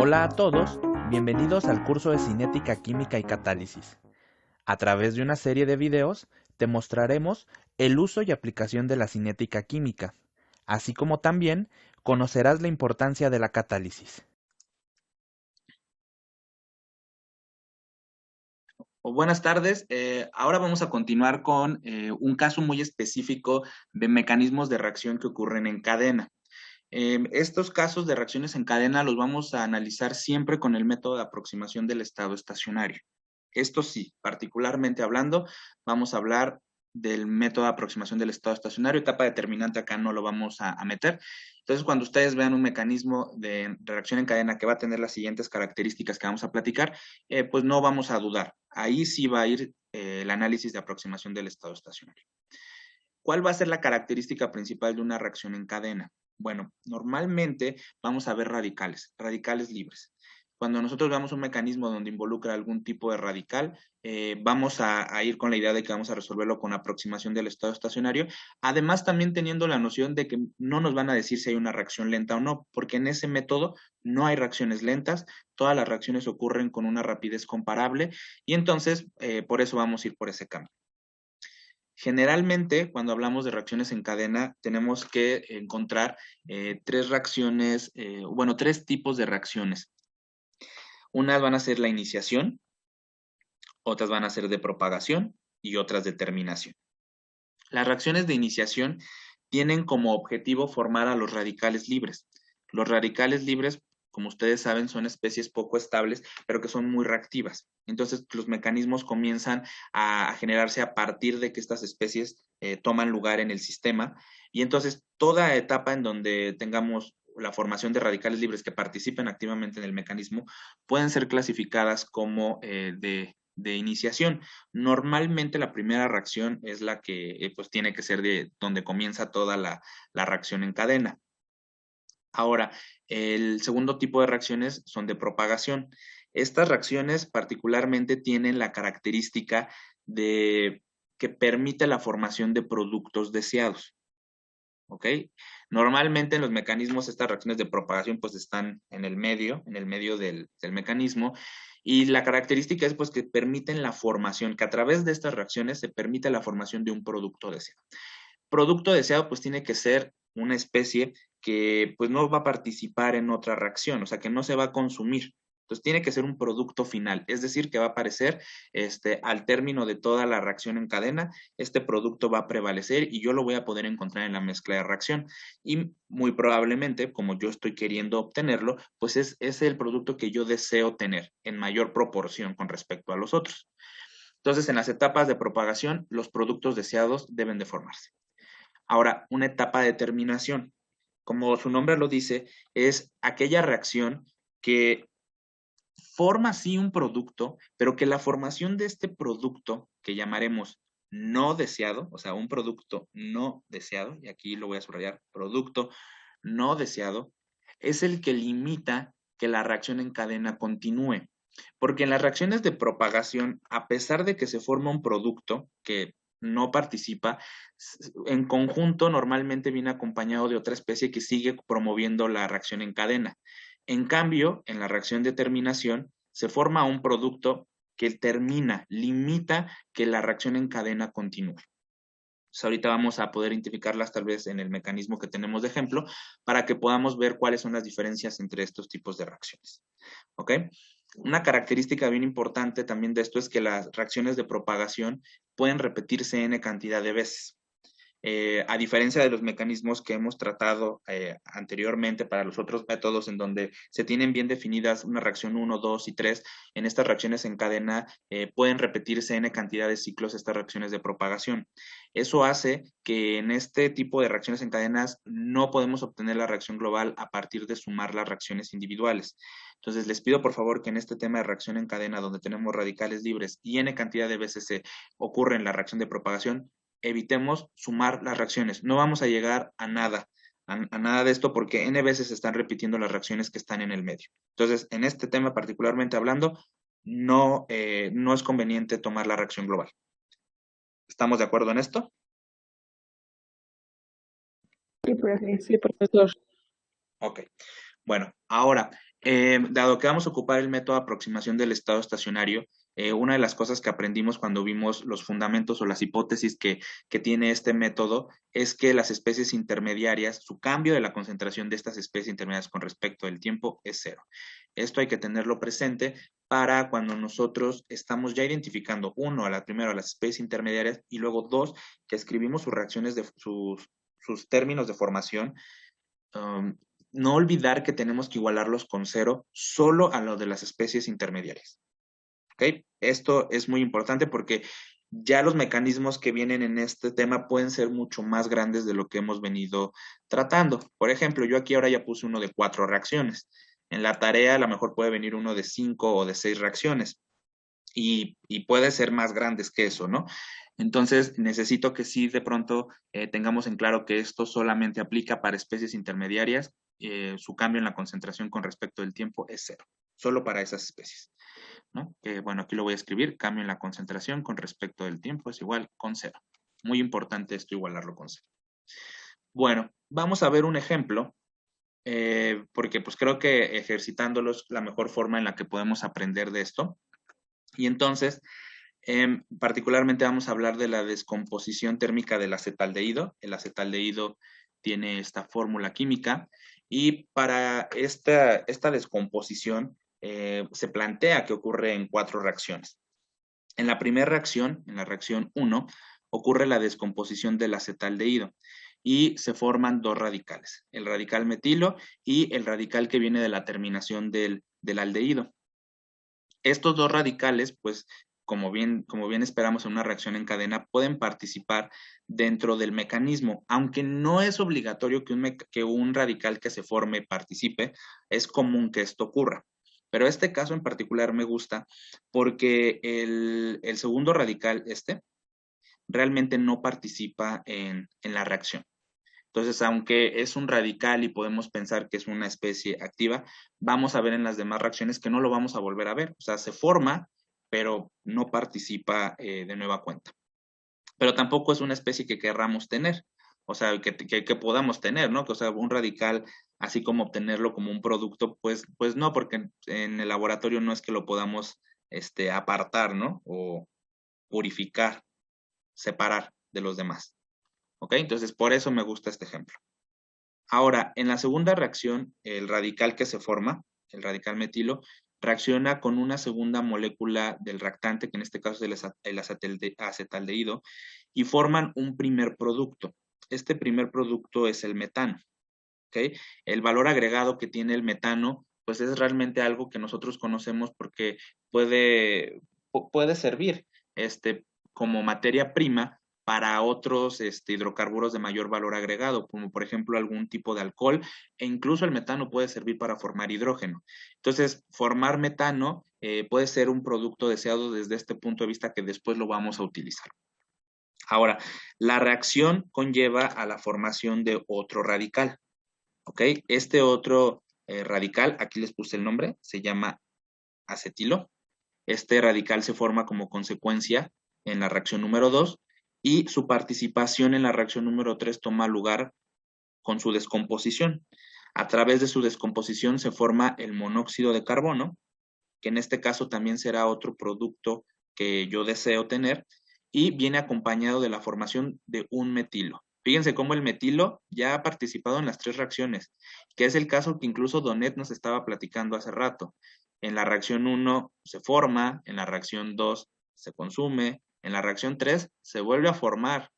Hola a todos, bienvenidos al curso de Cinética Química y Catálisis. A través de una serie de videos te mostraremos el uso y aplicación de la cinética química, así como también conocerás la importancia de la catálisis. Buenas tardes. Ahora vamos a continuar con un caso muy específico de mecanismos de reacción que ocurren en cadena. Estos casos de reacciones en cadena los vamos a analizar siempre con el método de aproximación del estado estacionario. Esto sí, particularmente hablando, vamos a hablar del método de aproximación del estado estacionario. Etapa determinante acá no lo vamos a meter. Entonces, cuando ustedes vean un mecanismo de reacción en cadena que va a tener las siguientes características que vamos a platicar, pues no vamos a dudar. Ahí sí va a ir el análisis de aproximación del estado estacionario. ¿Cuál va a ser la característica principal de una reacción en cadena? Bueno, normalmente vamos a ver radicales libres. Cuando nosotros veamos un mecanismo donde involucra algún tipo de radical, vamos a ir con la idea de que vamos a resolverlo con aproximación del estado estacionario, además también teniendo la noción de que no nos van a decir si hay una reacción lenta o no, porque en ese método no hay reacciones lentas, todas las reacciones ocurren con una rapidez comparable y entonces por eso vamos a ir por ese camino. Generalmente, cuando hablamos de reacciones en cadena, tenemos que encontrar tres tipos de reacciones. Unas van a ser la iniciación, otras van a ser de propagación y otras de terminación. Las reacciones de iniciación tienen como objetivo formar a los radicales libres. Los radicales libres, como ustedes saben, son especies poco estables, pero que son muy reactivas. Entonces, los mecanismos comienzan a generarse a partir de que estas especies toman lugar en el sistema. Y entonces, toda etapa en donde tengamos la formación de radicales libres que participen activamente en el mecanismo pueden ser clasificadas como de iniciación. Normalmente la primera reacción es la que pues tiene que ser de donde comienza toda la reacción en cadena. Ahora, el segundo tipo de reacciones son de propagación. Estas reacciones particularmente tienen la característica de que permite la formación de productos deseados. ¿Ok? Normalmente en los mecanismos estas reacciones de propagación pues están en el medio del mecanismo y la característica es pues que permiten la formación, que a través de estas reacciones se permite la formación de un producto deseado. Producto deseado pues tiene que ser una especie que pues no va a participar en otra reacción, o sea que no se va a consumir. Entonces tiene que ser un producto final, es decir, que va a aparecer al término de toda la reacción en cadena, este producto va a prevalecer y yo lo voy a poder encontrar en la mezcla de reacción. Y muy probablemente, como yo estoy queriendo obtenerlo, pues es el producto que yo deseo tener en mayor proporción con respecto a los otros. Entonces, en las etapas de propagación, los productos deseados deben de formarse. Ahora, una etapa de terminación. Como su nombre lo dice, es aquella reacción que forma sí un producto, pero que la formación de este producto, que llamaremos no deseado, o sea, un producto no deseado, y aquí lo voy a subrayar, producto no deseado, es el que limita que la reacción en cadena continúe. Porque en las reacciones de propagación, a pesar de que se forma un producto que no participa, en conjunto normalmente viene acompañado de otra especie que sigue promoviendo la reacción en cadena. En cambio, en la reacción de terminación, se forma un producto que termina, limita que la reacción en cadena continúe. Entonces, ahorita vamos a poder identificarlas tal vez en el mecanismo que tenemos de ejemplo para que podamos ver cuáles son las diferencias entre estos tipos de reacciones. ¿Ok? Una característica bien importante también de esto es que las reacciones de propagación pueden repetirse n cantidad de veces. A diferencia de los mecanismos que hemos tratado anteriormente para los otros métodos en donde se tienen bien definidas una reacción 1, 2 y 3, en estas reacciones en cadena pueden repetirse n cantidad de ciclos estas reacciones de propagación. Eso hace que en este tipo de reacciones en cadenas no podemos obtener la reacción global a partir de sumar las reacciones individuales. Entonces les pido por favor que en este tema de reacción en cadena donde tenemos radicales libres y n cantidad de veces se ocurre en la reacción de propagación, evitemos sumar las reacciones. No vamos a llegar a nada de esto porque n veces se están repitiendo las reacciones que están en el medio. Entonces, en este tema particularmente hablando, no es conveniente tomar la reacción global. ¿Estamos de acuerdo en esto? Sí, profe, sí, profesor. Ok. Bueno, ahora, Dado que vamos a ocupar el método de aproximación del estado estacionario, una de las cosas que aprendimos cuando vimos los fundamentos o las hipótesis que tiene este método es que las especies intermediarias, su cambio de la concentración de estas especies intermediarias con respecto al tiempo es cero. Esto hay que tenerlo presente para cuando nosotros estamos ya identificando, uno, primero a las especies intermediarias y luego dos, que escribimos sus reacciones de sus términos de formación. um, no olvidar que tenemos que igualarlos con cero solo a lo de las especies intermediarias. ¿Ok? Esto es muy importante porque ya los mecanismos que vienen en este tema pueden ser mucho más grandes de lo que hemos venido tratando. Por ejemplo, yo aquí ahora ya puse uno de 4 reacciones. En la tarea a lo mejor puede venir uno de 5 o de 6 reacciones y puede ser más grandes que eso, ¿no? Entonces, necesito que sí de pronto tengamos en claro que esto solamente aplica para especies intermediarias. Su cambio en la concentración con respecto del tiempo es cero, solo para esas especies, ¿no? Que bueno, aquí lo voy a escribir, cambio en la concentración con respecto del tiempo es igual con cero. Muy importante esto igualarlo con cero. Bueno, vamos a ver un ejemplo, porque pues creo que ejercitándolos la mejor forma en la que podemos aprender de esto. Y entonces, particularmente vamos a hablar de la descomposición térmica del acetaldehído. El acetaldehído tiene esta fórmula química y para esta descomposición se plantea que ocurre en 4 reacciones. En la primera reacción, en la reacción 1, ocurre la descomposición del acetaldehído y se forman 2 radicales, el radical metilo y el radical que viene de la terminación del aldehído. Estos 2 radicales, pues, como bien esperamos en una reacción en cadena, pueden participar dentro del mecanismo, aunque no es obligatorio que un radical que se forme participe, es común que esto ocurra. Pero este caso en particular me gusta porque el segundo radical, realmente no participa en la reacción. Entonces, aunque es un radical y podemos pensar que es una especie activa, vamos a ver en las demás reacciones que no lo vamos a volver a ver. O sea, se forma, pero no participa de nueva cuenta. Pero tampoco es una especie que querramos tener, o sea, que podamos tener, ¿no? Que, o sea, un radical, así como obtenerlo como un producto, pues no, porque en el laboratorio no es que lo podamos apartar, ¿no? O purificar, separar de los demás. ¿Ok? Entonces, por eso me gusta este ejemplo. Ahora, en la segunda reacción, el radical que se forma, el radical metilo, reacciona con una segunda molécula del reactante, que en este caso es el acetaldehído, y forman un primer producto. Este primer producto es el metano. ¿Ok? El valor agregado que tiene el metano, pues es realmente algo que nosotros conocemos porque puede servir como materia prima para otros hidrocarburos de mayor valor agregado, como por ejemplo algún tipo de alcohol, e incluso el metano puede servir para formar hidrógeno. Entonces, formar metano puede ser un producto deseado desde este punto de vista que después lo vamos a utilizar. Ahora, la reacción conlleva a la formación de otro radical. ¿Ok? Este otro radical, aquí les puse el nombre, se llama acetilo. Este radical se forma como consecuencia en la reacción número 2 y su participación en la reacción número 3 toma lugar con su descomposición. A través de su descomposición se forma el monóxido de carbono, que en este caso también será otro producto que yo deseo tener, y viene acompañado de la formación de un metilo. Fíjense cómo el metilo ya ha participado en las 3 reacciones, que es el caso que incluso Donet nos estaba platicando hace rato. En la reacción 1 se forma, en la reacción 2 se consume, en la reacción 3 se vuelve a formar.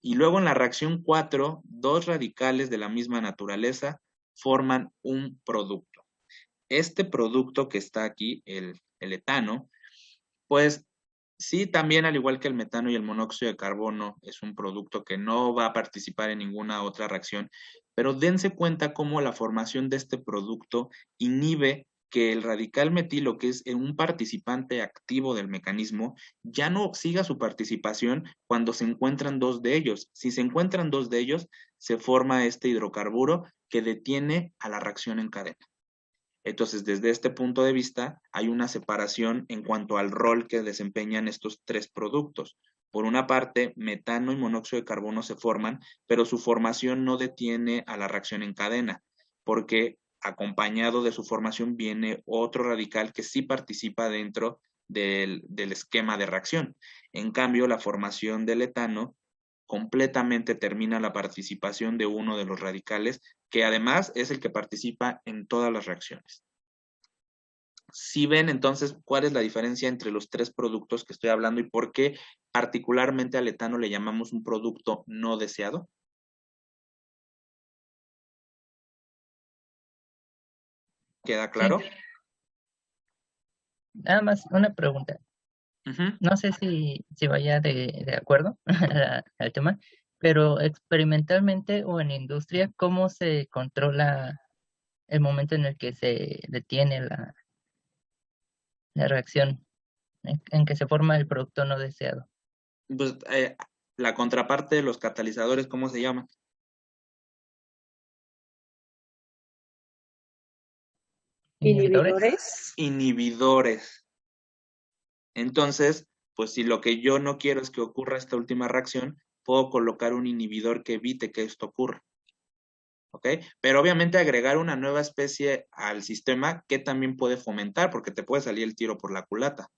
Y luego en la reacción 4, 2 radicales de la misma naturaleza forman un producto. Este producto que está aquí, el etano, pues sí, también al igual que el metano y el monóxido de carbono, es un producto que no va a participar en ninguna otra reacción, pero dense cuenta cómo la formación de este producto inhibe que el radical metilo, que es un participante activo del mecanismo, ya no siga su participación cuando se encuentran 2 de ellos. Si se encuentran 2 de ellos, se forma este hidrocarburo que detiene a la reacción en cadena. Entonces, desde este punto de vista, hay una separación en cuanto al rol que desempeñan estos 3 productos. Por una parte, metano y monóxido de carbono se forman, pero su formación no detiene a la reacción en cadena, porque acompañado de su formación viene otro radical que sí participa dentro del esquema de reacción. En cambio, la formación del etano completamente termina la participación de uno de los radicales, que además es el que participa en todas las reacciones. Si ven entonces cuál es la diferencia entre los tres productos que estoy hablando y por qué particularmente al etano le llamamos un producto no deseado. ¿Queda Sí, claro? nada más una pregunta. Ujú. No sé si vaya de acuerdo al tema, pero experimentalmente o en industria, ¿cómo se controla el momento en el que se detiene la reacción, en que se forma el producto no deseado? Pues, la contraparte de los catalizadores, ¿cómo se llama? ¿Inhibidores? Inhibidores. Entonces, pues si lo que yo no quiero es que ocurra esta última reacción, puedo colocar un inhibidor que evite que esto ocurra. ¿Ok? Pero obviamente agregar una nueva especie al sistema que también puede fomentar, porque te puede salir el tiro por la culata.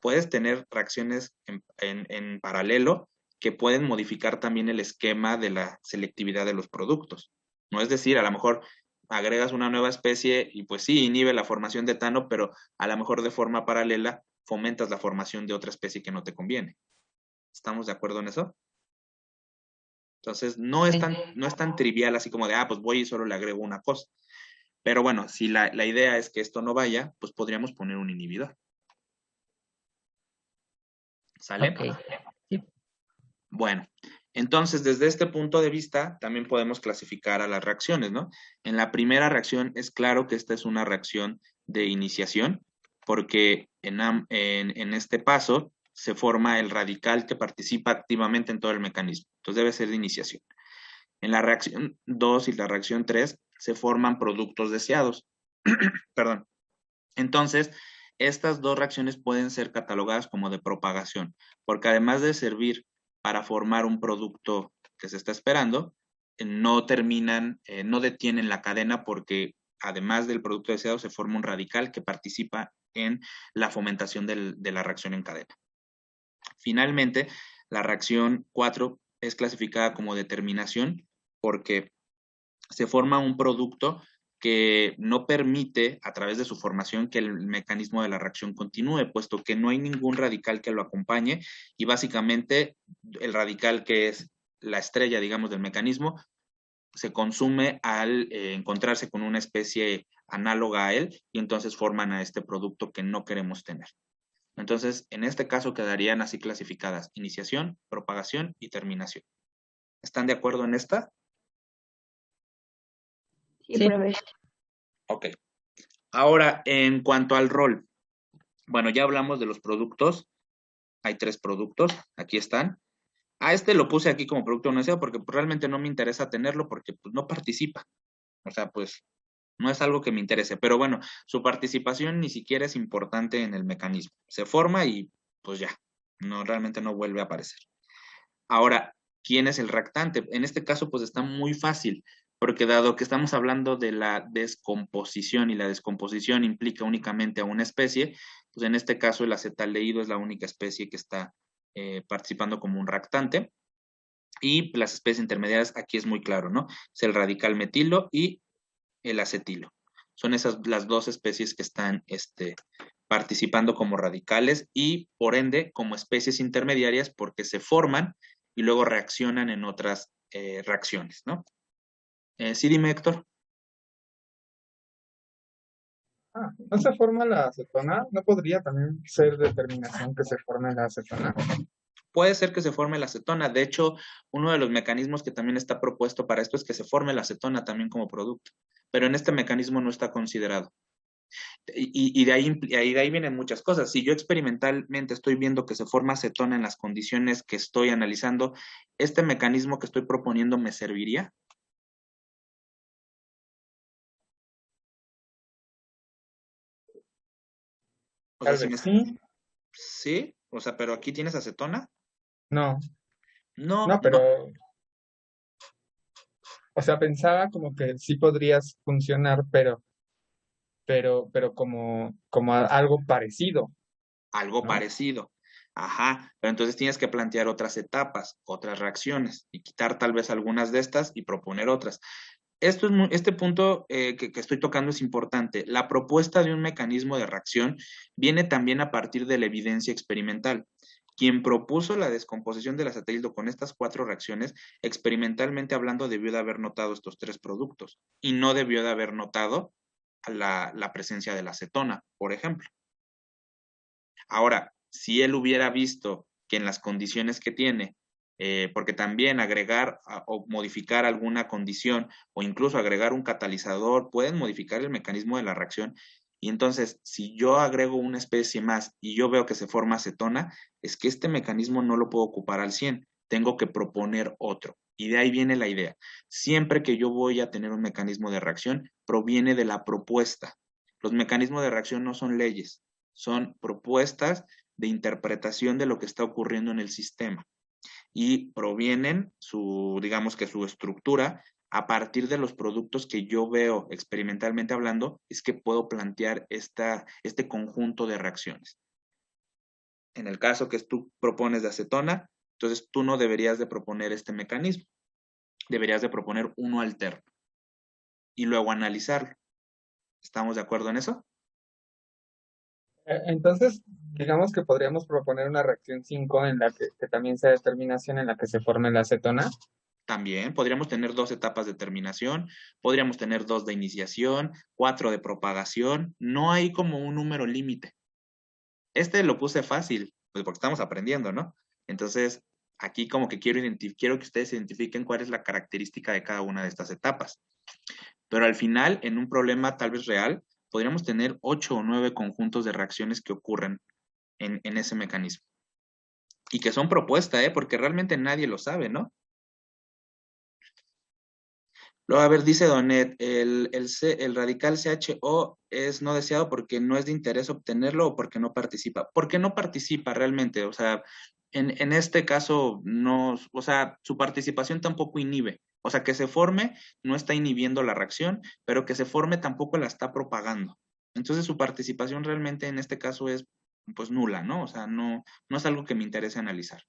Puedes tener reacciones en paralelo que pueden modificar también el esquema de la selectividad de los productos. No es decir, a lo mejor agregas una nueva especie y pues sí, inhibe la formación de etano, pero a lo mejor de forma paralela fomentas la formación de otra especie que no te conviene. ¿Estamos de acuerdo en eso? Entonces, Sí, no es tan trivial así como de, pues voy y solo le agrego una cosa. Pero bueno, si la idea es que esto no vaya, pues podríamos poner un inhibidor. ¿Sale? ok. Sí, Bueno, entonces desde este punto de vista también podemos clasificar a las reacciones, ¿no? En la primera reacción es claro que esta es una reacción de iniciación, porque en este paso se forma el radical que participa activamente en todo el mecanismo. Entonces debe ser de iniciación. En la reacción 2 y la reacción 3 se forman productos deseados. Perdón. Entonces, estas dos reacciones pueden ser catalogadas como de propagación, porque además de servir para formar un producto que se está esperando, no terminan, no detienen la cadena porque además del producto deseado se forma un radical que participa en la fomentación de la reacción en cadena. Finalmente, la reacción 4 es clasificada como determinación porque se forma un producto que no permite, a través de su formación, que el mecanismo de la reacción continúe, puesto que no hay ningún radical que lo acompañe y básicamente el radical que es la estrella, digamos, del mecanismo, se consume al encontrarse con una especie análoga a él y entonces forman a este producto que no queremos tener. Entonces, en este caso quedarían así clasificadas: iniciación, propagación y terminación. ¿Están de acuerdo en esta? Sí, sí, profe. Ok. Ahora, en cuanto al rol, bueno, ya hablamos de los productos. Hay 3 productos, aquí están. A este lo puse aquí como producto no deseado porque pues, realmente no me interesa tenerlo porque pues, no participa. O sea, pues no es algo que me interese. Pero bueno, su participación ni siquiera es importante en el mecanismo. Se forma y pues ya, no, realmente no vuelve a aparecer. Ahora, ¿quién es el reactante? En este caso, pues está muy fácil, porque dado que estamos hablando de la descomposición y la descomposición implica únicamente a una especie, pues en este caso el acetaldehído es la única especie que está participando como un reactante. Y las especies intermediarias, aquí es muy claro, ¿no? Es el radical metilo y el acetilo. Son esas las dos especies que están participando como radicales y por ende como especies intermediarias porque se forman y luego reaccionan en otras reacciones, ¿no? Sí, dime, Héctor. ¿No se forma la acetona? ¿No podría también ser determinación que se forme la acetona? Puede ser que se forme la acetona. De hecho, uno de los mecanismos que también está propuesto para esto es que se forme la acetona también como producto, pero en este mecanismo no está considerado. Y de ahí vienen muchas cosas. Si yo experimentalmente estoy viendo que se forma acetona en las condiciones que estoy analizando, ¿este mecanismo que estoy proponiendo me serviría? O sea, Tal si me... vez sí. Sí, o sea, pero aquí tienes acetona. No, No, no, no. pero O sea, pensaba como que sí podrías funcionar, pero como algo parecido, Algo ¿no? parecido. Ajá, pero entonces tienes que plantear otras etapas, otras reacciones y quitar tal vez algunas de estas y proponer otras. Este punto que estoy tocando es importante. La propuesta de un mecanismo de reacción viene también a partir de la evidencia experimental. Quien propuso la descomposición del acetildo con estas cuatro reacciones, experimentalmente hablando, debió de haber notado estos tres productos y no debió de haber notado la presencia de la acetona, por ejemplo. Ahora, si él hubiera visto que en las condiciones que tiene, porque también agregar o modificar alguna condición o incluso agregar un catalizador pueden modificar el mecanismo de la reacción. Y entonces, si yo agrego una especie más y yo veo que se forma acetona, es que este mecanismo no lo puedo ocupar al 100, tengo que proponer otro. Y de ahí viene la idea. Siempre que yo voy a tener un mecanismo de reacción, proviene de la propuesta. Los mecanismos de reacción no son leyes, son propuestas de interpretación de lo que está ocurriendo en el sistema y provienen digamos que su estructura a partir de los productos que yo veo experimentalmente hablando, es que puedo plantear este conjunto de reacciones. En el caso que tú propones de acetona, entonces tú no deberías de proponer este mecanismo, deberías de proponer uno alterno y luego analizarlo. ¿Estamos de acuerdo en eso? Entonces, digamos que podríamos proponer una reacción 5 en la que también sea determinación en la que se forme la acetona. También podríamos tener dos etapas de terminación, podríamos tener dos de iniciación, cuatro de propagación. No hay como un número límite. Este lo puse fácil, pues porque estamos aprendiendo, ¿no? Entonces, aquí como que quiero que ustedes identifiquen cuál es la característica de cada una de estas etapas. Pero al final, en un problema tal vez real, podríamos tener 8 o 9 conjuntos de reacciones que ocurren en ese mecanismo. Y que son propuesta, ¿eh? Porque realmente nadie lo sabe, ¿no? Luego, a ver, dice Donet, el radical CHO es no deseado porque no es de interés obtenerlo o porque no participa. ¿Por qué no participa realmente? O sea, en este caso, no, o sea, su participación tampoco inhibe. O sea, que se forme no está inhibiendo la reacción, pero que se forme tampoco la está propagando. Entonces, su participación realmente en este caso es, pues, nula, ¿no? O sea, no es algo que me interese analizar.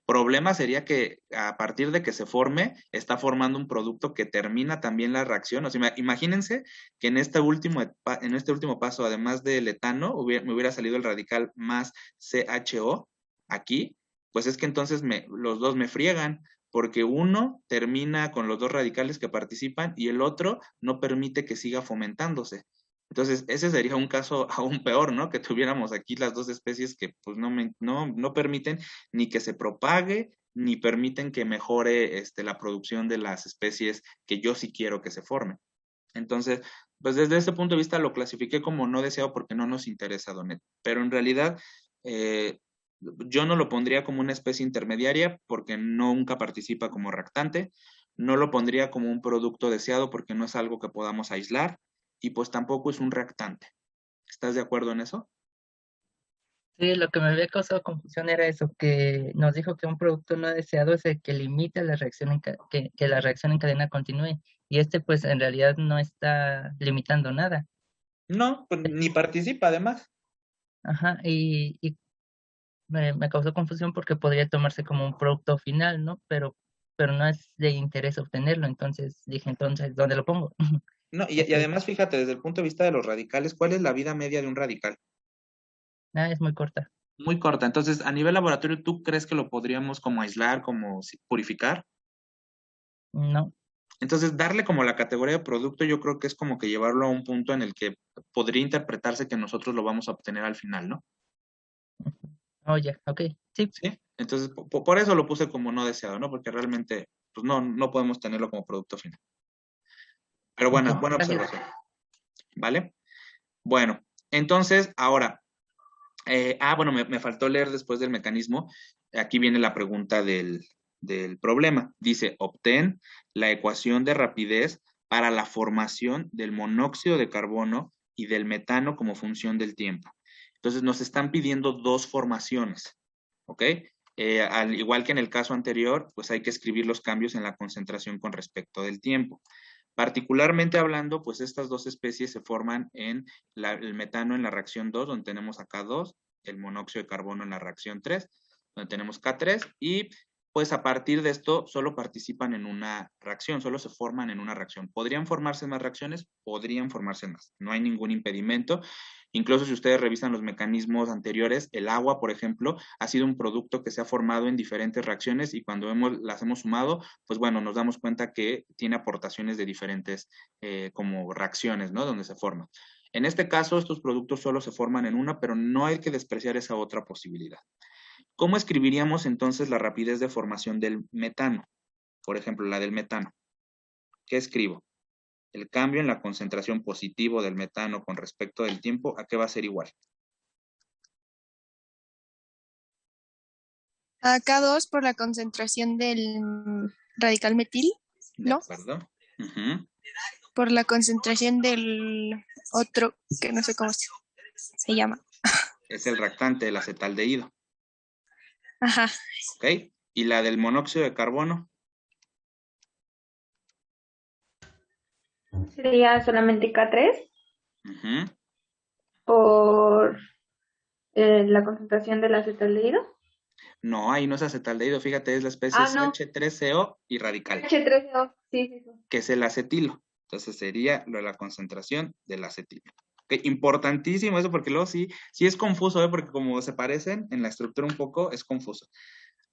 Problema sería que a partir de que se forme, está formando un producto que termina también la reacción. O sea, imagínense que en este último paso, además del etano, me hubiera salido el radical más CHO aquí, pues es que entonces los dos me friegan, porque uno termina con los dos radicales que participan y el otro no permite que siga fomentándose. Entonces, ese sería un caso aún peor, ¿no? Que tuviéramos aquí las dos especies que pues no permiten ni que se propague, ni permiten que mejore la producción de las especies que yo sí quiero que se formen. Entonces, pues desde ese punto de vista lo clasifiqué como no deseado porque no nos interesa, Donet. Pero en realidad, eh, yo no lo pondría como una especie intermediaria porque nunca participa como reactante. No lo pondría como un producto deseado porque no es algo que podamos aislar. Y pues tampoco es un reactante. ¿Estás de acuerdo en eso? Sí, lo que me había causado confusión era eso, que nos dijo que un producto no deseado es el que limita la reacción que la reacción en cadena continúe. Y este pues en realidad no está limitando nada. No, pues ni participa además. Ajá, y me causó confusión porque podría tomarse como un producto final, ¿no? Pero no es de interés obtenerlo, entonces dije, entonces, ¿dónde lo pongo? No, y Ok, además, fíjate, desde el punto de vista de los radicales, ¿cuál es la vida media de un radical? nada, es muy corta. Muy corta. Entonces, a nivel laboratorio, ¿tú crees que lo podríamos como aislar, como purificar? No, Entonces, darle como la categoría de producto, yo creo que es como que llevarlo a un punto en el que podría interpretarse que nosotros lo vamos a obtener al final, ¿no? oh ya, ok, sí, ¿Sí? Entonces, por eso lo puse como no deseado, ¿no? Porque realmente, pues no podemos tenerlo como producto final. Pero ok, buena gracias. observación, ¿vale? Bueno, entonces, ahora, bueno, me faltó leer después del mecanismo. Aquí viene la pregunta del problema. Dice, obtén la ecuación de rapidez para la formación del monóxido de carbono y del metano como función del tiempo. Entonces nos están pidiendo dos formaciones, ¿ok? Al igual que en el caso anterior, pues hay que escribir los cambios en la concentración con respecto del tiempo. Particularmente hablando, pues estas dos especies se forman en el metano en la reacción 2, donde tenemos acá 2, el monóxido de carbono en la reacción 3, donde tenemos K3, y pues a partir de esto solo participan en una reacción, solo se forman en una reacción. ¿Podrían formarse más reacciones? Podrían formarse más. No hay ningún impedimento. Incluso si ustedes revisan los mecanismos anteriores, el agua, por ejemplo, ha sido un producto que se ha formado en diferentes reacciones y cuando las hemos sumado, pues bueno, nos damos cuenta que tiene aportaciones de diferentes como reacciones, ¿no? Donde se forma. En este caso, estos productos solo se forman en una, pero no hay que despreciar esa otra posibilidad. ¿Cómo escribiríamos entonces la rapidez de formación del metano? Por ejemplo, la del metano. ¿Qué escribo? El cambio en la concentración positivo del metano con respecto del tiempo, ¿a qué va a ser igual? A K2 por la concentración del radical metil, ¿De ¿no? acuerdo? Uh-huh. Por la concentración del otro, que no sé cómo se llama. Es el reactante, el acetaldehído. Ajá. ¿Ok? ¿Y la del monóxido de carbono? Sería solamente K3 Uh-huh. por la concentración del acetaldehído. No, ahí no es acetaldehído, fíjate, es la especie no. H3CO y radical, H3O, sí. que es el acetilo. Entonces sería lo de la concentración del acetilo. Okay, importantísimo eso porque luego sí es confuso, porque como se parecen en la estructura un poco, es confuso.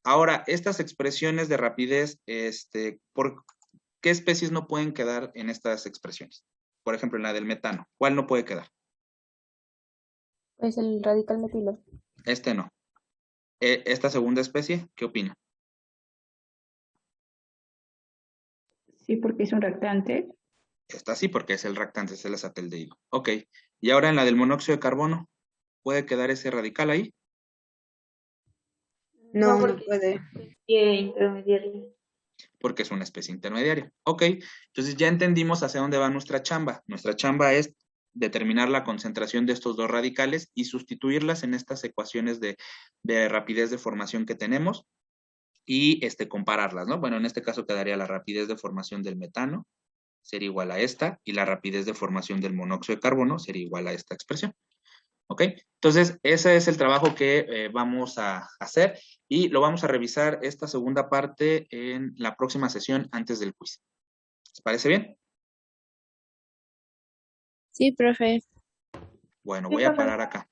Ahora, estas expresiones de rapidez, ¿por qué especies no pueden quedar en estas expresiones? Por ejemplo, en la del metano, ¿cuál no puede quedar? Es el radical metilo. Este no. Esta segunda especie, ¿qué opina? Sí, porque es un reactante. Esta sí, porque es el reactante, es el acetaldehído. Ok. Y ahora en la del monóxido de carbono, ¿puede quedar ese radical ahí? No puede. Intermediario. Porque es una especie intermediaria. Ok. Entonces ya entendimos hacia dónde va nuestra chamba. Nuestra chamba es determinar la concentración de estos dos radicales y sustituirlas en estas ecuaciones de rapidez de formación que tenemos y compararlas, ¿no? Bueno, en este caso quedaría la rapidez de formación del metano, sería igual a esta, y la rapidez de formación del monóxido de carbono sería igual a esta expresión. ¿Ok? Entonces, ese es el trabajo que vamos a hacer y lo vamos a revisar esta segunda parte en la próxima sesión antes del quiz. ¿Les parece bien? Sí, profe. Bueno, voy a parar acá.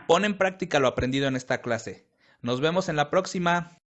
Pon en práctica lo aprendido en esta clase. Nos vemos en la próxima.